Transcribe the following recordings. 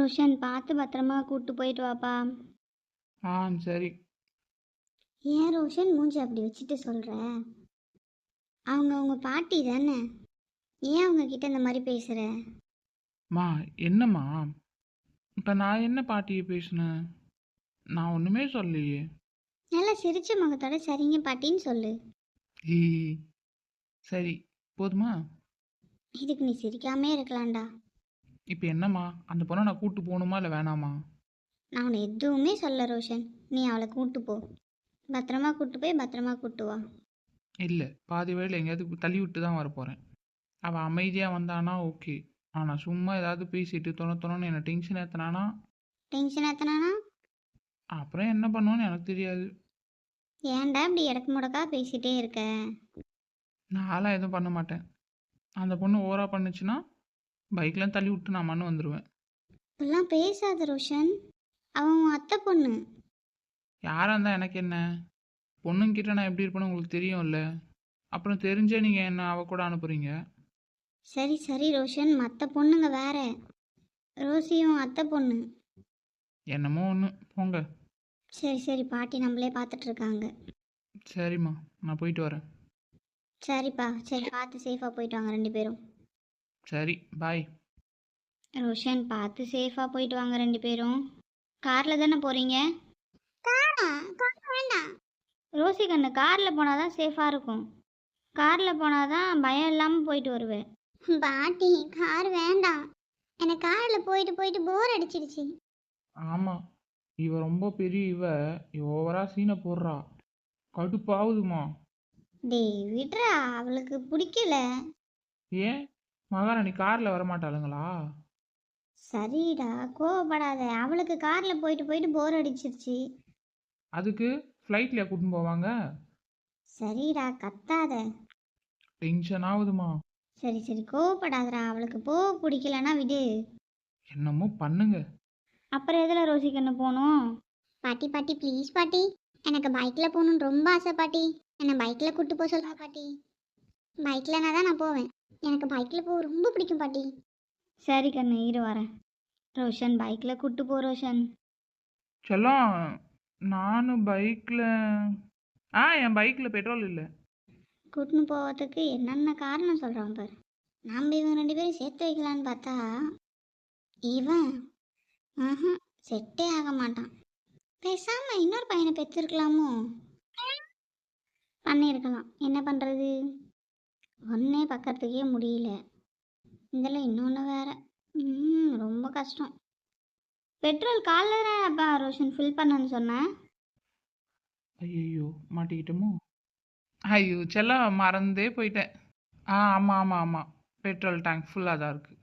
ரோஷன் பார்த்து பத்திரமா கூட்டு போயிட்டு வாப்பா. ஆ சரி. ஏன் ரோஷன் மூஞ்சி அப்படி வச்சுட்டு சொல்ற? அவங்க உங்க பாட்டி தானே, ஏன் அவங்க கிட்ட இந்த மாதிரி பேசுற? மா என்னம்மா? இப்போ நான் என்ன பாட்டியை பேசினேன்? நான் ஒன்றுமே சொல்லலையே. நல்லா சிரிச்ச முகத்தோட சரிங்க பாட்டின்னு சொல்லு. ஈ சரி, போதுமா? இதுக்கு நீ சிரிக்காமே இருக்கலாம்டா. இப்போ என்னம்மா, அந்த பொண்ணை நான் கூட்டு போகணுமா இல்லை வேணாமா? நான் உன்னை எதுவுமே சொல்ல ரோஷன், நீ அவளை கூட்டு போ. பத்திரமா கூட்டு போய் பத்திரமா கூட்டு வா. இல்லை, பாதி வழியில் எங்கேயாவது தள்ளி விட்டு தான் வரப்போகிறேன். அவள் அமைதியாக வந்தானா ஓகே. ஆனால் சும்மா ஏதாவது பேசிட்டு தொணன்னு என்னை டென்ஷன் ஏற்றினானா டென்ஷன் ஏத்தனானா? அப்புறம் என்ன பண்ணுவோன்னு எனக்கு தெரியாது. ஏன்டா இப்படி இடக்கு முடக்கா பேசிட்டே இருக்க? நான்லாம் எதுவும் பண்ண மாட்டேன். அந்த பொண்ணு ஓவரா பண்ணுச்சுன்னா பைக்லாம் தள்ளி விட்டு நான் மண்ணு வந்துடுவேன். இப்பெல்லாம் பேசாத ரோஷன், அவன் உன் அத்தை பொண்ணு. யாராக இருந்தால் எனக்கு என்ன? பொண்ணுங்கிட்ட நான் எப்படி இருப்பேன்னு உங்களுக்கு தெரியும்ல. அப்புறம் தெரிஞ்சே நீங்கள் என்ன அவ கூட அனுப்புகிறீங்க. சரி சரி ரோஷன், மற்ற பொண்ணுங்க வேற. ரோசியும் அத்தை பொண்ணு. என்னமோ ஒன்று, போங்க. சரி சரி, பாட்டி நம்மளே பார்த்துட்டு இருக்காங்க. சரிம்மா, நான் போயிட்டு வரேன். சரிப்பா, சரி பார்த்து சேஃபாக போயிட்டு வாங்க ரெண்டு பேரும். சரி, பாய். ரோஷன் பார்த்து சேஃபாக போயிட்டு வாங்க ரெண்டு பேரும். காரில் தானே போகிறீங்க? வேண்டாம் ரோசி கண்ணு, காரில் போனால் தான் சேஃபாக இருக்கும். காரில் போனால் தான் பயம் இல்லாமல் போயிட்டு வருவேன். பாட்டி கார் வேண்டாம், எனக்கு காரில் போயிட்டு போயிட்டு போர் அடிச்சிடுச்சு. ஆமாம், இவ ரொம்ப பெரிய இவ ஓவரா சீனை போடுறா. கடுப்பாகுதுமா. டேய் விட்றா, அவளுக்கு பிடிக்கல. ஏன், மகாராணி காரில் வரமாட்டாளுங்களா? சரிடா, கோவப்படாத. அவளுக்கு காரில் போயிட்டு போயிட்டு போர் அடிச்சிருச்சு. அதுக்கு ஃப்ளைட்லையா கூட்டின்னு போவாங்க? சரிடா, கத்தாத. டென்ஷன் ஆகுதுமா. சரி சரி, கோவப்படாதடா. அவளுக்கு போக பிடிக்கலன்னா விடு. என்னமோ பண்ணுங்க. அப்புறம் எதில் ரோசி கண்ணு போகணும்? பாட்டி பாட்டி ப்ளீஸ் பாட்டி, எனக்கு பைக்கில் போகணுன்னு ரொம்ப ஆசை பாட்டி. என்னை பைக்கில் கூப்பிட்டு போக சொல்லுங்க பாட்டி. பைக்கில்னா தான் நான் போவேன். எனக்கு பைக்கில் போக ரொம்ப பிடிக்கும் பாட்டி. சரி கண்ணு, இரு வரேன். ரோஷன் பைக்கில் கூப்பிட்டு போ ரோஷன். செல்லம், நானும் பைக்கில் என் பைக்கில் பெட்ரோல் இல்லை. கூட்டின்னு போகிறதுக்கு என்னென்ன காரணம் சொல்கிறான் பாரு. நாம் இவங்க ரெண்டு பேரும் சேர்த்து வைக்கலான்னு பார்த்தா இவன் செட்டே ஆக மாட்டான். பேசாமல் இன்னொரு பையனை பெற்றிருக்கலாமோ? பண்ணியிருக்கலாம், என்ன பண்ணுறது? ஒன்றே பக்கத்துக்கே முடியல, இதில் இன்னொன்று வேற. ரொம்ப கஷ்டம். பெட்ரோல் காலைல அப்பா ரோஷன் ஃபில் பண்ணன்னு சொன்னேன். ஐயோ, மாட்டிக்கிட்டோமோ? ஐயோ செல்லம், மறந்தே போயிட்டேன். ஆமாம் ஆமாம் ஆமாம், பெட்ரோல் டேங்க் ஃபுல்லாக தான் இருக்குது.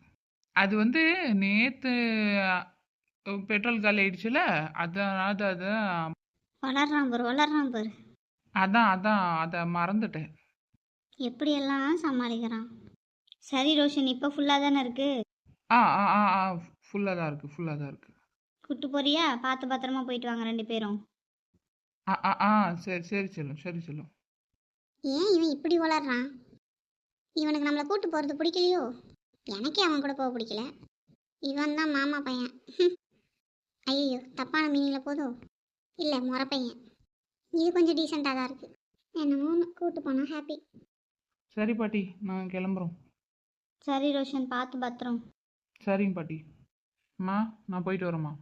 அது வந்து நேற்று பெட்ரோல் காலி ஆயிடுச்சுல, அதான் அதான் வளர்றான் பாரு வளர்றான் பாரு. அதான் அதான் அதை மறந்துட்டேன். எப்படியெல்லாம் சமாளிக்கிறான். சரி ரோஷன், இப்போ ஃபுல்லாக தானே இருக்கு. ஆ ஆ ஆ ஆ ஃபுல்லாக தான் இருக்குது, ஃபுல்லாக தான் இருக்குது. கூட்டு போறியா? பார்த்து பத்திரமா போயிட்டு வாங்க ரெண்டு பேரும். ஆ ஆ ஆ சரி சரி செல்லும், சரி செல்லும். ஏன் இவன் இப்படி வளர்றான்? இவனுக்கு நம்மளை கூட்டு போகிறது பிடிக்கலையோ? எனக்கே அவன் கூட போக பிடிக்கல. இவன் தான் மாமா பையன். ஐயோ, தப்பான மீனிங்கில் போதோ? இல்லை, முறை பையன். இது கொஞ்சம் டீசெண்டாக தான் இருக்குது. என்னமோ கூட்டு போனால் ஹாப்பி. சரி பாட்டி, நான் கிளம்புறோம். சரி ரோஷன், பார்த்து பத்திரம். சரிங்க பாட்டி. அம்மா, நான் போயிட்டு வரேம்மா.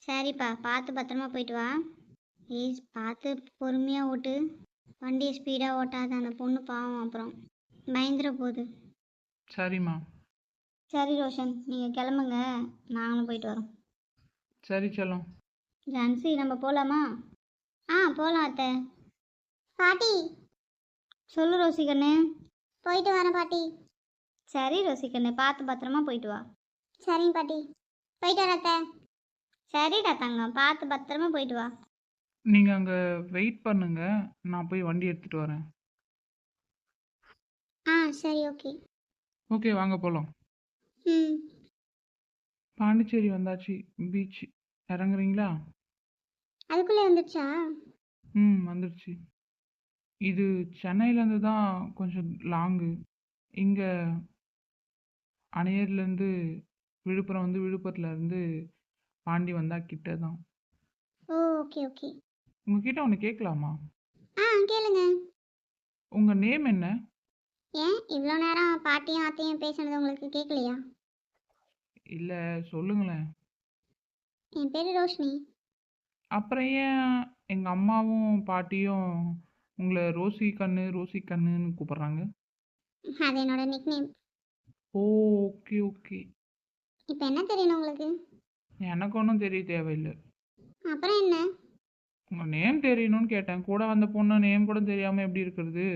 சரிப்பா, பார்த்து பத்திரமா போயிட்டு வா. ப்ளீஸ் பார்த்து பொறுமையாக ஓட்டு. வண்டியை ஸ்பீடாக ஓட்டாத, அந்த பொண்ணு பாவம் அப்புறம் பயந்துட போகுது. சரிம்மா. சரி ரோஷன், நீங்கள் கிளம்புங்க, நாங்களும் போயிட்டு வரோம். சரி செல்லம். ஜான்சி, நம்ம போகலாமா? போகலாம் அத்தை. பாட்டி சொல்லு ரோசி கண்ணு. போயிட்டு வரேன் பாட்டி. சரி ரோசி கண்ணு, பார்த்து பத்திரமா போயிட்டு வா. சரிங்க பாட்டி, போயிட்டு வரேன் அத்தை. சரிடா தங்கம், பார்த்து பத்திரமா போயிட்டு வா. நீங்கள் அங்கே வெயிட் பண்ணுங்க, நான் போய் வண்டி எடுத்துகிட்டு வரேன். சரி ஓகே. ஓகே, வாங்க போகலாம். பாண்டிச்சேரி வந்தாச்சு, பீச். இறங்குறீங்களா? அதுக்குள்ளே வந்துடுச்சா? வந்துடுச்சு. இது சென்னையிலேருந்து தான் கொஞ்சம் லாங்கு. இங்கே அணையர்லேருந்து விழுப்புரம் வந்து விழுப்புரத்துல இருந்து பாண்டி வந்தால் கிட்ட தான். ஓ ஓகே ஓகே. உங்ககிட்ட ஒன்று கேட்கலாமா? கேளுங்க. உங்கள் நேம் என்ன? ஏன் இவ்வளோ நேரம் பாட்டியும் அத்தையும் பேசுனது உங்களுக்கு கேட்கலையா? இல்லை, சொல்லுங்களேன். என் பேர் ரோஷினி. அப்புறம் ஏன் எங்கள் அம்மாவும் பாட்டியும் உங்களை ரோசி கண்ணு ரோசி கண்ணுன்னு கூப்பிட்றாங்க? அது என்னோட நிக்நேம். ஓ, ஓகே ஓகே. இப்போ என்ன தெரியணும் உங்களுக்கு? எனக்கு ஒன்றும் தெரிய தேவையில்லை. அப்புறம் என்ன? உங்கள் நேம் தெரியணும்னு கேட்டேன். கூட வந்த பொண்ணு நேம் கூட தெரியாமல் எப்படி இருக்கிறது?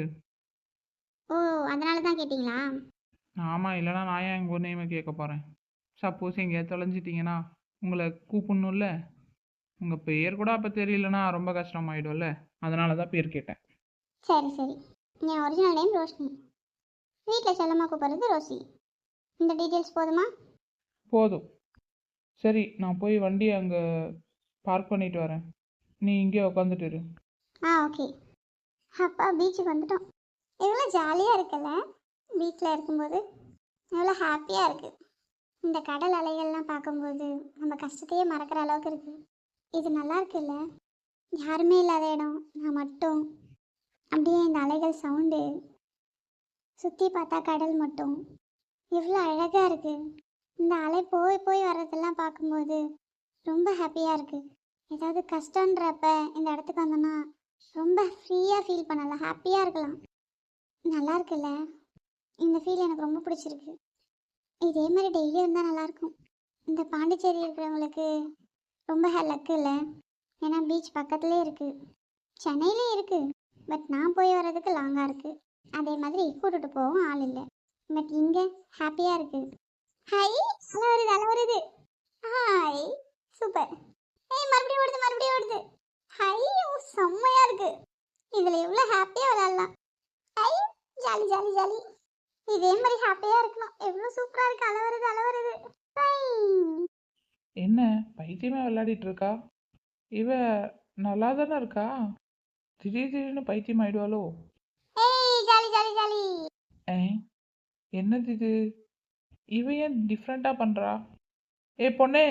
ஓ அதனால தான் கேட்டிங்களா? ஆமாம், இல்லைனா நான் ஏன் எங்கள் நேமை கேட்க போகிறேன்? சப்போஸ் எங்கேயாவது தொலைஞ்சிட்டிங்கன்னா உங்களை கூப்பிடணும்ல. உங்கள் பேர் கூட அப்போ தெரியலனா ரொம்ப கஷ்டமாயிடும்ல. அதனால தான் பேர் கேட்டேன். சரி சரி. என் ஒரிஜினல் நேம் ரோஷினி. வீட்டில் செல்லமாக கூப்பிட்றது ரோசி. இந்த டீட்டெயில்ஸ் போதுமா? போதும். சரி, நான் போய் வண்டியை அங்கே பார்க் பண்ணிட்டு வரேன். நீ இங்கே உட்காந்துட்டு இரு. ஓகே. அப்பா பீச்சுக்கு வந்துட்டோம். எவ்வளோ ஜாலியாக இருக்குல்ல பீச்சில் இருக்கும்போது. எவ்வளோ ஹாப்பியாக இருக்குது. இந்த கடல் அலைகள்லாம் பார்க்கும்போது நம்ம கஷ்டத்தையே மறக்கிற அளவுக்கு இருக்குது. இது நல்லா இருக்குல்ல. யாருமே இல்லாத இடம், நான் மட்டும். அப்படியே இந்த அலைகள் சவுண்டு, சுற்றி பார்த்தா கடல் மட்டும். எவ்வளோ அழகாக இருக்குது. இந்த அலை போய் போய் வர்றதெல்லாம் பார்க்கும்போது ரொம்ப ஹாப்பியாக இருக்குது. ஏதாவது கஷ்டன்றப்ப இந்த இடத்துக்கு வந்தோன்னா ரொம்ப ஃப்ரீயாக ஃபீல் பண்ணலாம், ஹாப்பியாக இருக்கலாம். நல்லா இருக்குல்ல. இந்த ஃபீல் எனக்கு ரொம்ப பிடிச்சிருக்கு. இதே மாதிரி டெய்லி இருந்தால் நல்லாயிருக்கும். இந்த பாண்டிச்சேரி இருக்கிறவங்களுக்கு ரொம்ப லக்கு இல்லை. ஏன்னா பீச் பக்கத்துலேயே இருக்குது, சென்னையிலே இருக்குது. பட் நான் போய் வர்றதுக்கு லாங்காக இருக்குது. அதே மாதிரி கூட்டிட்டு போகவும் ஆள் இல்லை. பட் இங்கே ஹாப்பியாக இருக்குது. ஹாய், அலை வருது. Hi, super. ஏய் மறுபடியும் ஓடுது. ஹாய், செம்மையாக இருக்குது. இதில் எவ்வளோ ஹாப்பியாக விளையாடலாம். Hi, jolly jolly jolly. இதே மாதிரி ஹாப்பியாக இருக்கணும். எவ்வளோ சூப்பராக இருக்குது. அலை வருது. என்ன பைத்தியமே விளையாடிட்டு இருக்கா? இவ நல்லா தானே இருக்கா? திடீர்னு பைத்தியம் ஆயிடுவாளோ? ஏய் ஜாலி ஜாலி ஜாலி. என்னது இது? இவ ஏன் டிஃப்ரெண்ட்டாக பண்ணுறா? பொண்ணே,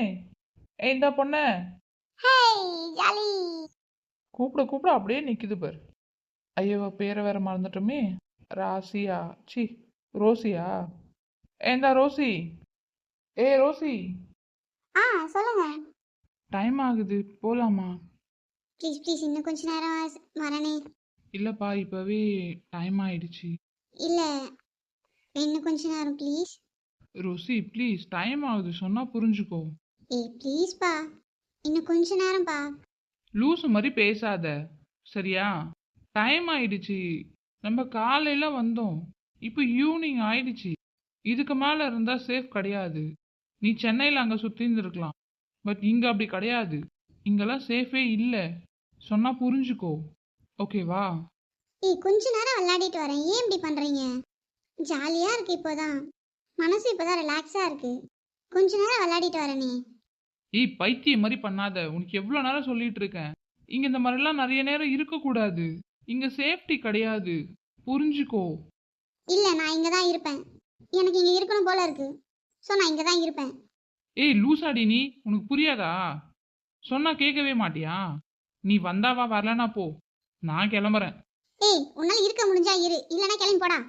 இந்த பொண்ணே ஹேய் ஜாலி. கூப்பிட அப்படியே நிற்குது பாரு. ஐயோ, பேரை வேற மறந்துட்டோமே. ராசியா? சி, ரோசியா? இந்த ரோசி. ரோசி, சொல்லுங்க. டைம் ஆகுது, போகலாமா? ப்ளீஸ் இன்னும் கொஞ்ச நேரம் வரனே. இல்லைப்பா, இப்போவே டைம் ஆயிடுச்சு. இல்லை இன்னும் கொஞ்ச நேரம் ப்ளீஸ். ரோசி ப்ளீஸ், டைம் ஆகுது, சொன்னால் புரிஞ்சுக்கோ. ப்ளீஸ்ப்பா, இன்னும் கொஞ்ச நேரம்ப்பா. லூசு மாதிரி பேசாத, சரியா? டைம் ஆயிடுச்சு. நம்ம காலையில் வந்தோம், இப்போ ஈவினிங் ஆயிடுச்சு. இதுக்கு மேலே இருந்தால் சேஃப் கிடையாது. நீ சென்னையில் அங்கே சுற்றின்னு பட் இங்கே அப்படி கிடையாது. இங்கெல்லாம் சேஃபே இல்லை. சொன்னால் புரிஞ்சுக்கோ, ஓகேவா? கொஞ்ச நேரம் விளையாடிட்டு வரேன். ஏன் இப்படி பண்ணுறீங்க? ஜாலியாக இருக்கு. இப்போதான் மனசு இப்போதான் ரிலாக்ஸாக இருக்கு. கொஞ்ச நேரம் விளையாடிட்டு வரேனே. பைத்தியம் மாதிரி பண்ணாத. உனக்கு எவ்வளோ நேரம் சொல்லிட்டு இருக்கேன். இங்கே இந்த மாதிரிலாம் நிறைய நேரம் இருக்கக்கூடாது. இங்கே சேஃப்டி கிடையாது, புரிஞ்சுக்கோ. இல்லை நான் இங்கே தான் இருப்பேன். எனக்கு இங்கே இருக்கணும் போல இருக்கு. ஸோ நான் இங்கே தான் இருப்பேன். லூசாடி நீ, உனக்கு புரியாதா? சொன்னா கேட்கவே மாட்டியா? நீ வந்தாவா, வரலனா போ. நான் கிளம்புறேன். உன்னால இருக்க முடிஞ்சா இரு, இல்லைன்னா கிளம்பி போடா.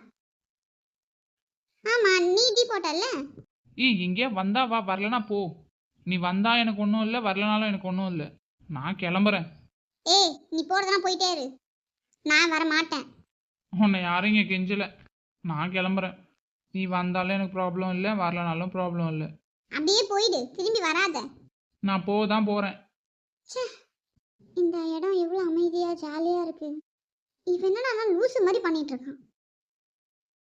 ஆமா, நீ டீ போட்டல்ல. இங்கே வந்தாவா, வரலனா போ. நீ வந்தா எனக்கு ஒன்றும் இல்லை, வரலனாலும் எனக்கு ஒன்றும் இல்லை. நான் கிளம்புறேன். நீ போறதெல்லாம் போயிட்டே இரு. நான் வர மாட்டேன். உன்னை யாரும் இங்கே கெஞ்சல. நான் கிளம்புறேன். நீ வந்தாலும் எனக்கு ப்ராப்ளம் இல்லை, வரலனாலும் ப்ராப்ளம் இல்லை. அப்படியே போயிடு, திரும்பி வராத. நான் போதான் போறேன். இந்த இடம் எவ்வளவு அமைதியா ஜாலியா இருக்கு. இவன் என்னன்னா லூசு மாதிரி பண்ணிட்டு இருக்கான்.